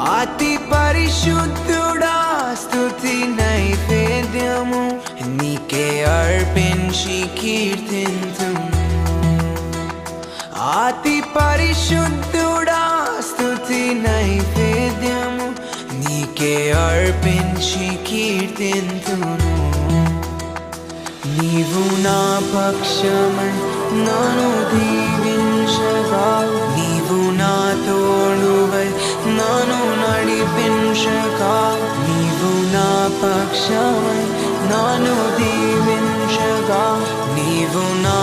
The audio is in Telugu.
అతి పరిశుద్ధుడా స్తుతి నైవేద్యము నీకే అర్పించి కీర్తింతుము. అతి పరిశుద్ధుడా స్తుతి నైవేద్యము నీకే అర్పించి కీర్తింతును. నీవు నా పక్షమై నన్ను దీవించగా, నీవు నా తోడువై నన్ను నడిపించగా, నీవు నా పక్షమై నన్ను దీవించగా, నీవు నా